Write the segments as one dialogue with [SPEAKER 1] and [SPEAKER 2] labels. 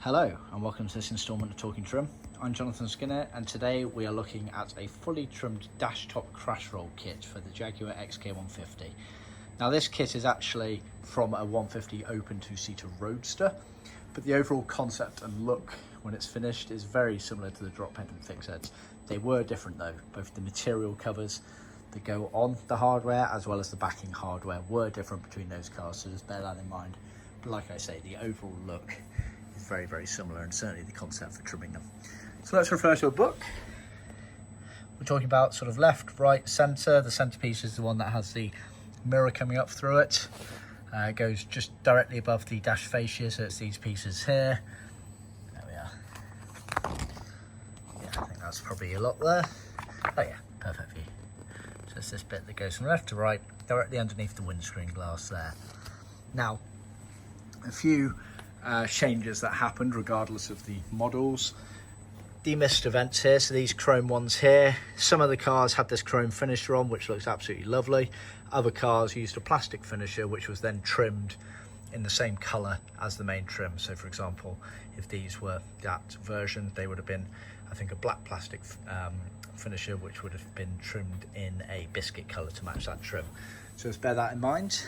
[SPEAKER 1] Hello and welcome to this instalment of Talking Trim. I'm Jonathon Skinner and today we are looking at a fully trimmed Dash Top Crashrolls kit for the Jaguar XK150. Now this kit is actually from a 150 open two-seater roadster, but the overall concept and look when it's finished is very similar to the drop head and fix heads. They were different though. Both the material covers that go on the hardware as well as the backing hardware were different between those cars, so just bear that in mind. But like I say, the overall look is very, very similar, and certainly the concept for trimming them. So let's refer to a book. We're talking about sort of left, right, centre. The centrepiece is the one that has the mirror coming up through it. It goes just directly above the dash fascia, so it's these pieces here. There we are. Yeah, I think that's probably a lot there. Oh yeah, perfect view. So it's this bit that goes from left to right, directly underneath the windscreen glass there. Now, a few changes that happened regardless of the models. Demist events here, so these chrome ones here. Some of the cars had this chrome finisher on, which looks absolutely lovely. Other cars used a plastic finisher, which was then trimmed in the same colour as the main trim. So for example, if these were that version, they would have been, I think, a black plastic finisher, which would have been trimmed in a biscuit colour to match that trim. So let's bear that in mind.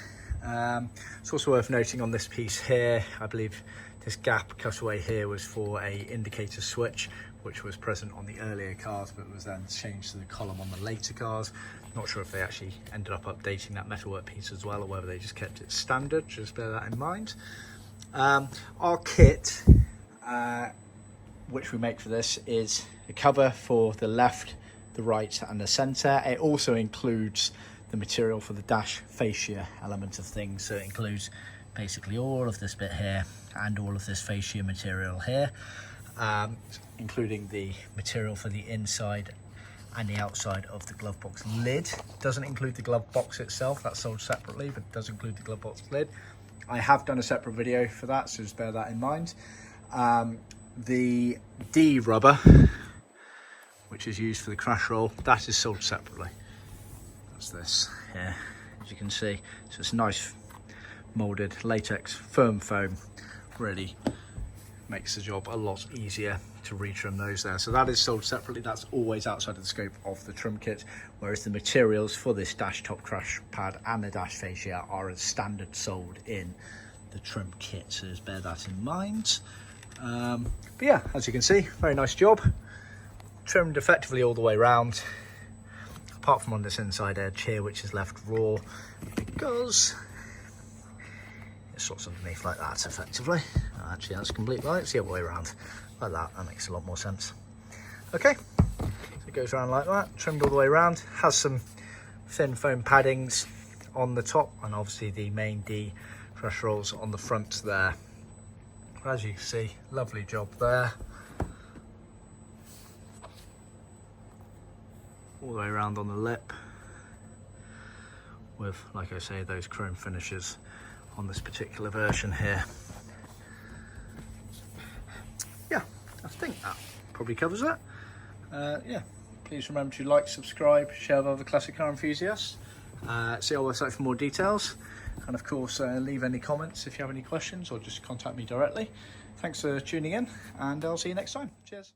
[SPEAKER 1] It's also worth noting on this piece here, I believe this gap cutaway here was for a indicator switch, which was present on the earlier cars but was then changed to the column on the later cars. Not sure if they actually ended up updating that metalwork piece as well, or whether they just kept it standard. Just bear that in mind. Our kit, which we make for this, is a cover for the left, the right and the centre. It also includes the material for the dash fascia element of things, so it includes basically all of this bit here and all of this fascia material here, including the material for the inside and the outside of the glove box lid. Doesn't include the glove box itself, that's sold separately, but it does include the glove box lid. I have done a separate video for that, so just bear that in mind. The D rubber, which is used for the crash roll, that is sold separately. That's this here, as you can see. So it's nice molded latex firm foam, really makes the job a lot easier to retrim those there. So that is sold separately. That's always outside of the scope of the trim kit, whereas the materials for this dash top crash pad and the dash fascia are as standard sold in the trim kit, so just bear that in mind. But yeah, as you can see, very nice job, trimmed effectively all the way around, apart from on this inside edge here, which is left raw because it slots underneath like that effectively. Actually, that's complete right. It's the other way around, like that. That makes a lot more sense. Okay, so it goes around like that, trimmed all the way around. Has some thin foam paddings on the top, and obviously the main D crash rolls on the front there. As you can see, lovely job there. All the way around on the lip with, like I say, those chrome finishes on this particular version here. Yeah, I think that probably covers that. Yeah, please remember to like, subscribe, share with other classic car enthusiasts. See our website for more details, and of course leave any comments if you have any questions, or just contact me directly. Thanks for tuning in, and I'll see you next time. Cheers.